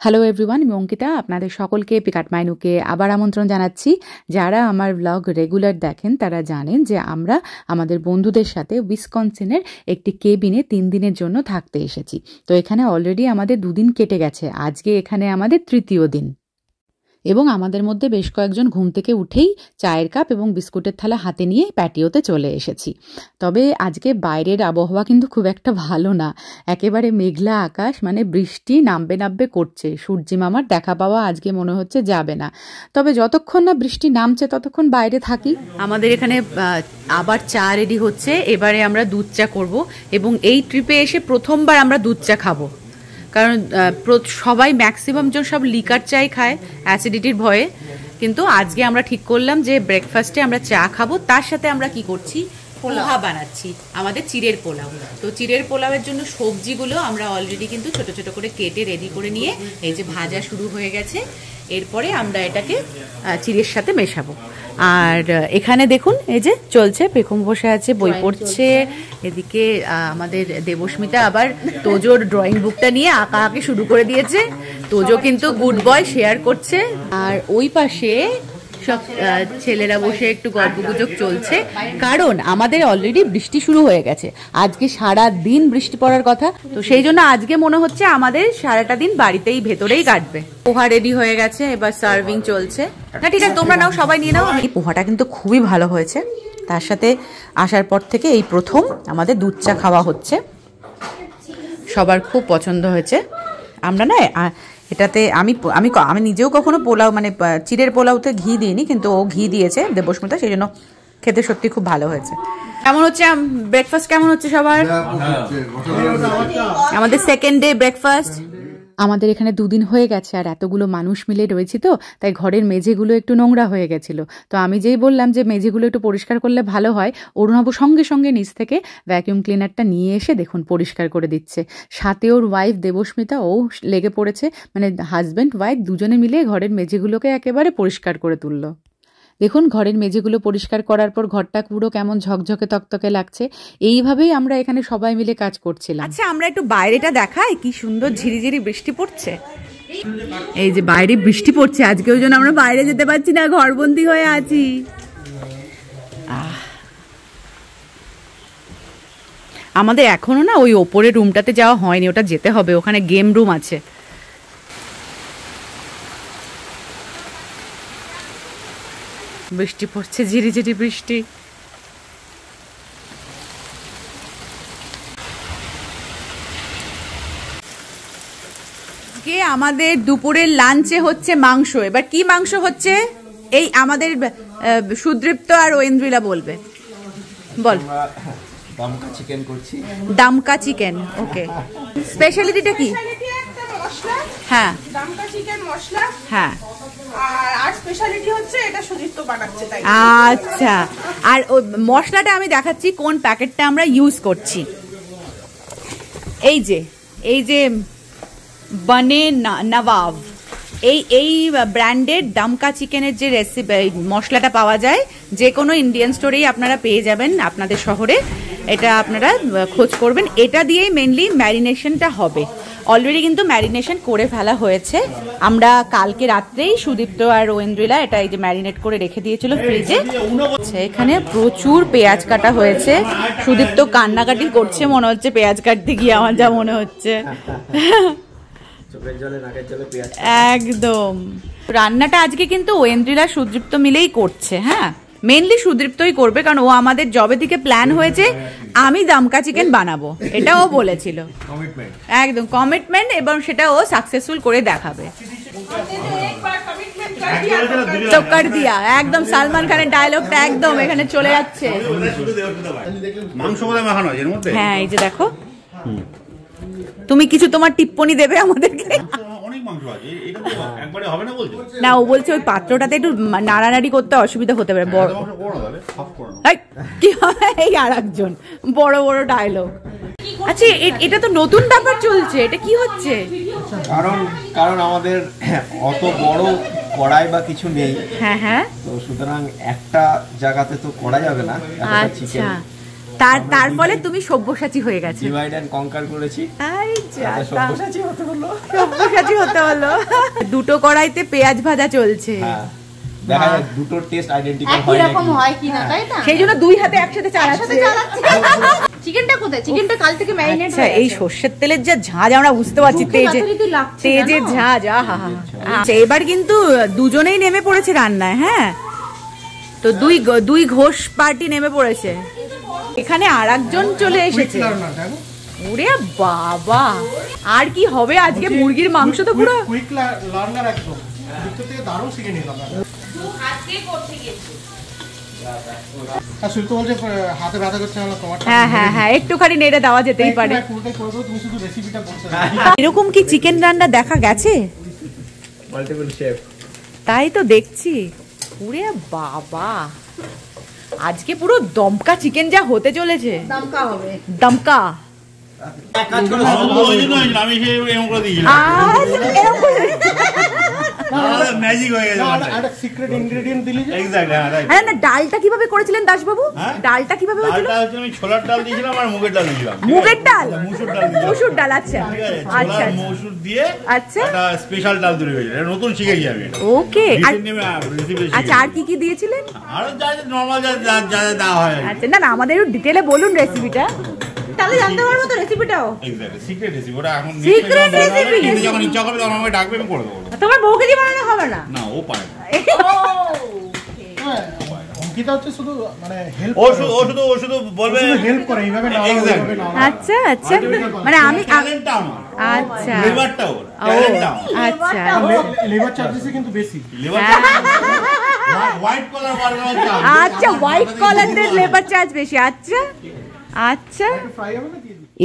Hello everyone, আমি অঙ্কিতা। আপনাদের সকলকে পিকআর্ট মাইনুকে আবার আমন্ত্রণ জানাচ্ছি। যারা আমার ব্লগ রেগুলার দেখেন তারা জানেন যে আমরা আমাদের বন্ধুদের সাথে উইসকনসিনের একটি কেবিনে 3 দিনের জন্য থাকতে এসেছি। তো এখানে অলরেডি আমাদের 2 দিন কেটে গেছে। আজকে এখানে আমাদের তৃতীয় দিন এবং আমাদের মধ্যে বেশ কয়েকজন ঘুম থেকে উঠেই চায়ের কাপ এবং বিস্কুটের থালা হাতে নিয়ে প্যাটিওতে চলে এসেছি। তবে আজকে বাইরের আবহাওয়া কিন্তু খুব একটা ভালো না, একেবারে মেঘলা আকাশ, মানে বৃষ্টি নামবে নামবে করছে। সূর্যি মামার দেখা পাওয়া আজকে মনে হচ্ছে যাবে না। তবে যতক্ষণ না বৃষ্টি নামছে ততক্ষণ বাইরে থাকি। আমাদের এখানে আবার চা রেডি হচ্ছে। এবারে আমরা দুধ চা করব এবং এই ট্রিপে এসে প্রথমবার আমরা দুধ চা খাবো, কারণ সবাই ম্যাক্সিমাম জন সব লিকার চাই খায় অ্যাসিডিটির ভয়ে। কিন্তু আজকে আমরা ঠিক করলাম যে ব্রেকফাস্টে আমরা চা খাবো, তার সাথে আমরা কি করছি, পোলাও বানাচ্ছি, আমাদের চিড়ের পোলাও। তো চিড়ের পোলাওয়ের জন্য সবজিগুলো আমরা অলরেডি কিন্তু ছোট ছোট করে কেটে রেডি করে নিয়ে এই যে ভাজা শুরু হয়ে গেছে। এরপরে আমরা এটাকে চিড়ের সাথে মেশাবো। আর এখানে দেখুন এই যে চলছে, পেখম বসে আছে, বই পড়ছে। এদিকে আমাদের দেবস্মিতা আবার তোজোর ড্রয়িং বুকটা নিয়ে আঁকা আঁকি শুরু করে দিয়েছে। তোজো কিন্তু গুড বয়, শেয়ার করছে। আর ওই পাশে সব ছেলেরা বসে একটু গল্পগুজব চলছে, কারণ আমাদের অলরেডি বৃষ্টি শুরু হয়ে গেছে। আজকে সারা দিন বৃষ্টি পড়ার কথা, তো সেই জন্য আজকে মনে হচ্ছে আমাদের সারাটা দিন বাড়িতেই ভেতরেই কাটবে। পোহা রেডি হয়ে গেছে, এবার সার্ভিং চলছে। না ঠিক আছে, তোমরা নাও, সবাই নিয়ে নাও। এই পোহাটা কিন্তু খুবই ভালো হয়েছে। তার সাথে আসার পর থেকে এই প্রথম আমাদের দুধ চা খাওয়া হচ্ছে, সবার খুব পছন্দ হয়েছে। আমরা না এটাতে আমি আমি আমি নিজেও কখনো পোলাও মানে চিড়ের পোলাওতে ঘি দিইনি, কিন্তু ও ঘি দিয়েছে দেবস্মিতা, সেই জন্য খেতে সত্যি খুব ভালো হয়েছে। কেমন হচ্ছে ব্রেকফাস্ট, কেমন হচ্ছে সবার? আমাদের সেকেন্ড ডে ব্রেকফাস্ট। আমাদের এখানে 2 দিন হয়ে গেছে আর এতগুলো মানুষ মিলে রয়েছি, তো তাই ঘরের মেঝেগুলো একটু নোংরা হয়ে গেছিলো। তো আমি যেই বললাম যে মেঝেগুলো একটু পরিষ্কার করলে ভালো হয়, অরুণাভ সঙ্গে সঙ্গে নিচ থেকে ভ্যাকিউম ক্লিনারটা নিয়ে এসে দেখুন পরিষ্কার করে দিচ্ছে। সাথে ওর ওয়াইফ দেবস্মিতা ও লেগে পড়েছে, মানে হাজব্যান্ড ওয়াইফ দুজনে মিলে ঘরের মেঝেগুলোকে একেবারে পরিষ্কার করে তুললো। দেখুন ঘরের মেঝেগুলো পরিষ্কার করার পর ঘরটা পুরো কেমন ঝকঝকে তকতকে লাগছে। এইভাবেই আমরা এখানে সবাই মিলে কাজ করছিলাম। আচ্ছা, আমরা একটু বাইরেটা দেখাই, কি সুন্দর ঝিরিঝিরি বৃষ্টি পড়ছে। এই যে বাইরে বৃষ্টি পড়ছে আজকে, ওই জন্য আমরা বাইরে যেতে পারছি না, ঘরবন্দি হয়ে আছি। আমাদের এখনো না ওই ওপরের রুমটাতে যাওয়া হয়নি, ওটা যেতে হবে, ওখানে গেম রুম আছে। বৃষ্টি পড়ছে, ঝিরিঝিরি বৃষ্টি। আজকে আমাদের দুপুরের লাঞ্চে হচ্ছে মাংস। এবার কি মাংস হচ্ছে এই আমাদের সুদৃপ্ত আর ঐন্দ্রিলা বলবে। বল। দামকা চিকেন করছি। দামকা চিকেন, ওকে। স্পেশালিটিটা কি? হ্যাঁ, দামকা চিকেন মশলা। হ্যাঁ, আর স্পেশালিটি হচ্ছে এটা সুদীপ্ত বানাচ্ছে তাই। আচ্ছা, আর ওই মশলাটা আমি দেখাচ্ছি কোন প্যাকেটটা আমরা ইউজ করছি। এই যে বনে নবাব, এই ব্র্যান্ডের দামকা চিকেনের যে রেসিপি মশলাটা পাওয়া যায়, যে কোনো ইন্ডিয়ান স্টোরেই আপনারা পেয়ে যাবেন আপনাদের শহরে। এটা আপনারা খোঁজ করবেন, এটা দিয়েই মেনলি ম্যারিনেশনটা হবে। অলরেডি কিন্তু ম্যারিনেশন করে ফেলা হয়েছে। আমরা কালকে রাত্রেই সুদীপ্ত আর ঐন্দ্রিলা এটা এই যে ম্যারিনেট করে রেখে দিয়েছিল ফ্রিজে। এখানে প্রচুর পেঁয়াজ কাটা হয়েছে। সুদীপ্ত কান্নাকাটি করছে, মনে হচ্ছে পেঁয়াজ কাটতে গিয়ে, আমার যা মনে হচ্ছে। একদম। রান্নাটা আজকে কিন্তু ঐন্দ্রিলা সুদীপ্ত মিলেই করছে। হ্যাঁ, মেনলি সুদীপ্তই করবে, কারণ ও আমাদের জবে থেকে প্ল্যান হয়েছে আমি দামকা চিকেন বানাবো, এটাও বলেছিল। একদম কমিটমেন্ট, এবং সেটা ও সাকসেসফুল করে দেখাবে। চক্কর দিয়া একদম সালমান খানের ডায়লগটা একদম এখানে চলে যাচ্ছে। হ্যাঁ, এই যে দেখো, তুমি কিছু তোমার টিপ্পনি দেবে আমাদেরকে? না, ও বলছে ওই পাত্রটাতে একটু নাড়ানাড়ি করতে অসুবিধা হতে পারে। বড় কি হয় এই আর একজন বড় বড় ডায়লগ। আচ্ছা, এটা তো নতুন ব্যাপার চলছে, এটা কি হচ্ছে? কারণ আমাদের অত বড় কড়াই বা কিছু নেই। হ্যাঁ হ্যাঁ, তো সুতরাং একটা জায়গাতে তো করা যাবে না। আচ্ছা, তার ফলে তুমি সব্যসাচী হয়ে গেছে, ডিভাইড এন্ড কনকার করেছি, সব্যসাচী হতে হলো। দুটো কড়াইতে পেঁয়াজ ভাজা চলছে, দেখা যায় দুটোর টেস্ট আইডেন্টিক্যাল হয় কিনা, তাই না? সেই জন্য দুই হাতে একসাথে চালাচ্ছে। চিকেনটা কোথায়? চিকেনটা কাল থেকে ম্যারিনেট হয়ে এই সর্ষের তেলের যা ঝাঁজ আমরা বুঝতে পারছি, তেজের ঝাঁজ। এবার কিন্তু দুজনেই নেমে পড়েছে রান্নায়। হ্যাঁ, তো দুই ঘোষ পার্টি নেমে পড়েছে। এখানে আরেকজন চলে এসেছে। ওরে বাবা, আর কি হবে আজকে? মুরগির মাংস তো পুরো কুইক লার্নার, একদম ভিতর থেকে দারুণ শিখে নিলাম। আজকে করতে গেছি। হ্যাঁ, একটুখানি নেড়ে দেওয়া যেতেই পারে। এরকম কি চিকেন রান্না দেখা গেছে? তাই তো দেখছি। ওরে বাবা, আজকে পুরো দমকা চিকেন যা হতে চলেছে। দমকা ডালটা কিভাবে করেছিলেন দাসবাবু? ডালটা কিভাবে হয়েছিল? ছোলার ডাল দিয়েছিলাম আর মুগের ডাল দিয়েছিলাম। মুগের ডাল, মসুর ডাল। আচ্ছা আচ্ছা, মসুর দিয়ে আচ্ছা একটা স্পেশাল ডাল তৈরি হয়েছিল, এটা নতুন শিখেছি আমি। ওকে, আচ্ছা আর কি কি দিয়েছিলেন? আর যা নরমাল যা দেওয়া হয়। আচ্ছা, না আমাদের একটু ডিটেইলে বলুন রেসিপিটা, তাহলে জানতে পারবো তো রেসিপিটাও। Exactly, secret recipe. ওটা এখন সিক্রেট রেসিপি, কিন্তু যখন ইচ্ছা করবে তখন আমাকে ডাকবে, আমি করে দেবো। তোমার বউকে দিয়ে বানানো হবে না? না, ও পারে না। অঙ্কিতা হচ্ছে শুধু মানে হেল্প, ও শুধু বলবে, হেল্প করে এইভাবে না। আচ্ছা আচ্ছা, মানে আমি ট্যালেন্টটা আমার, আচ্ছা লেবারটা ওর, ট্যালেন্টটা আমার। আচ্ছা, লেবার চার্জেস কিন্তু বেশি। লেবার হোয়াইট কলার ওয়ার্কার, আচ্ছা হোয়াইট কলারদের লেবার চার্জ বেশি। আচ্ছা আচ্ছা,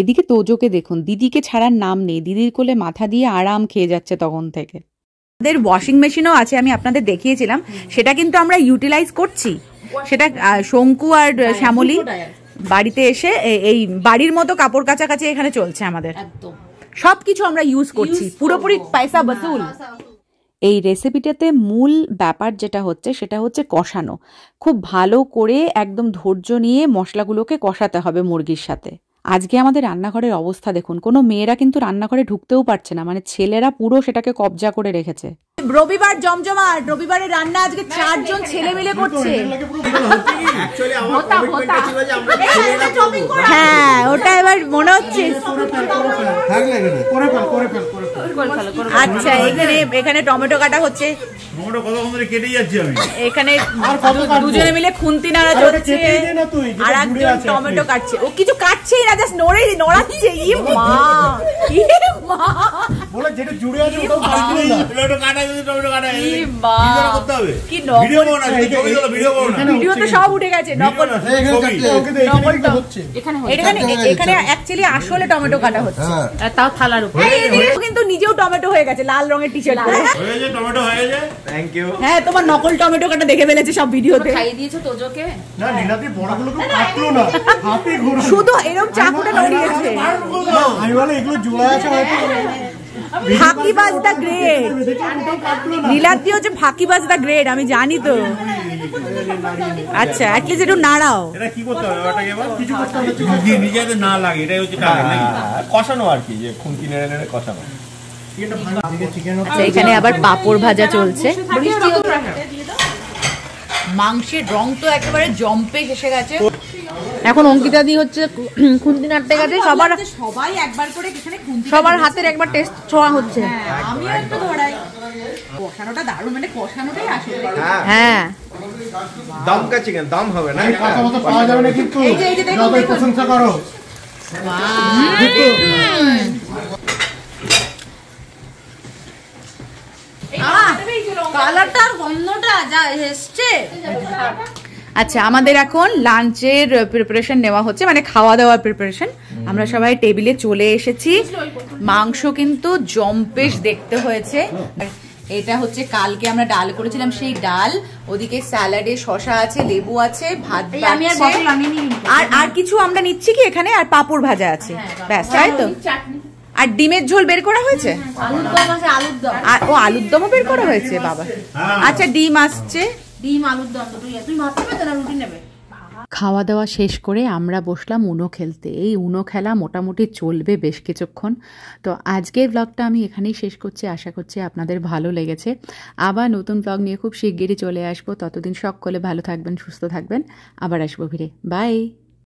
এদিকে তোজোকে দেখুন, দিদিকে ছাড়ার নাম নেই, দিদির কোলে মাথা দিয়ে আরাম খেয়ে যাচ্ছে তখন থেকে। আমাদের ওয়াশিং মেশিনও আছে, আমি আপনাদের দেখিয়েছিলাম, সেটা কিন্তু আমরা ইউটিলাইজ করছি। সেটা শঙ্কু আর শ্যামলী বাড়িতে এসে এই বাড়ির মতো কাপড় কাচাকাচি এখানে চলছে আমাদের, সবকিছু আমরা ইউজ করছি, পুরোপুরি পয়সা বসুল। এই রেসিপিটাতে মূল ব্যাপার যেটা হচ্ছে সেটা হচ্ছে কষানো। খুব ভালো করে একদম ধৈর্য নিয়ে মশলাগুলোকে কষাতে হবে মুরগির সাথে। আজকে আমাদের রান্নাঘরের অবস্থা দেখুন, কোনো মেয়েরা কিন্তু রান্নাঘরে ঢুকতেও পারছে না, মানে ছেলেরা পুরো সেটাকে কবজা করে রেখেছে। রবিবার জমজমাট, রবিবারের রান্না আজকে 4 জন ছেলে মিলে করছে। হ্যাঁ, ওটা এবার মনে হচ্ছে। আচ্ছা, এখানে টমেটো কাটা হচ্ছে, এখানে দুজনে মিলে খুন্তি নাড়া চলছে, আর একজন টমেটো কাটছে। ও কিছু কাটছেই না, জাস্ট নড়াচ্ছে। ই মা, বলে যেটা জুড়ে আছে ওটাও ভিডিও তো সব উঠে গেছে, নকল। এখানে অ্যাকচুয়ালি আসলে টমেটো কাটা হচ্ছে, তাও থালার উপরে। কিন্তু নিজেও টমেটো হয়ে গেছে, লাল রঙের টি শার্ট পরে। Thank you. হ্যাঁ, তোমার নকল টমেটো কাটা দেখে ফেলেছে সব ভিডিওতে। খাইয়ে দিয়েছো তোজোকে? না, নীলাদি বড়গুলোকে কাটলো না, হাতে ঘুরে শুধু এরকম চাকুটা নড়িয়েছে। আমি বলে এগুলো জোড়া আছে হয়তো। ফাঁকিবাজ দা গ্রেট, নীলাদ্রি হচ্ছে ফাঁকিবাজ দা গ্রেট, আমি জানি তো। আচ্ছা, অ্যাটলিস্ট একটু নাড়াও। এটা কি করতে হবে? ওটাকে এবার কিছু করতে হবে নিজেদের না লাগে, এটাই হচ্ছে কষানো আর কি, যে খুন্তি নেড়ে নেড়ে কষানো। আচ্ছা, এখানে আবার পাঁপড় ভাজা চলছে। মাংসের রং তো একেবারে জম্পে এসে গেছে। এখন অঙ্কিতা দি হচ্ছে খুন্তি নাড়তে গেছে, সবাই একবার করে এখানে খুন্তি, সবার হাতের একবার টেস্ট ছোঁয়া হচ্ছে। আমিও একটু ধরাই। কষানোটা দারুণ, মানে কষানোটাই আসলে। হ্যাঁ, দমকা চিকেন, দম হবে না, কথা মতো পাওয়া যাবে না কিন্তু। এই যে যতই প্রশংসা করো। কালারটা আর গন্ধটা যা এসছে। আচ্ছা, আমাদের এখন লাঞ্চের প্রিপারেশন নেওয়া হচ্ছে, মানে খাওয়া দাওয়ার প্রিপারেশন। আমরা সবাই টেবিলে চলে এসেছি। মাংস কিন্তু জম্পেশ দেখতে হয়েছে। এটা হচ্ছে কালকে আমরা ডাল করেছিলাম, সেই ডাল। ওদিকে স্যালাডে শসা আছে, লেবু আছে, ভাত আর কিছু আমরা নিচ্ছি কি এখানে, আর পাঁপড় ভাজা আছে, ব্যাস, তাই তো। আর ডিমের ঝোল বের করা হয়েছে, ও আলুর দমও বের করা হয়েছে বাবা। আচ্ছা, ডিম আসছে, ডিম আলুর দম। তুমি ভাত খাবে না রুটি নেবে? খাওয়া দাওয়া শেষ করে আমরা বসলাম উনো খেলতে। এই উনো খেলা মোটামুটি চলবে বেশ কিছুক্ষণ। তো আজকের ব্লগটা আমি এখানেই শেষ করছি, আশা করছি আপনাদের ভালো লেগেছে। আবার নতুন ব্লগ নিয়ে খুব শিগগিরই চলে আসবো, ততদিন সকলে ভালো থাকবেন, সুস্থ থাকবেন, আবার আসবো ফিরে। বাই।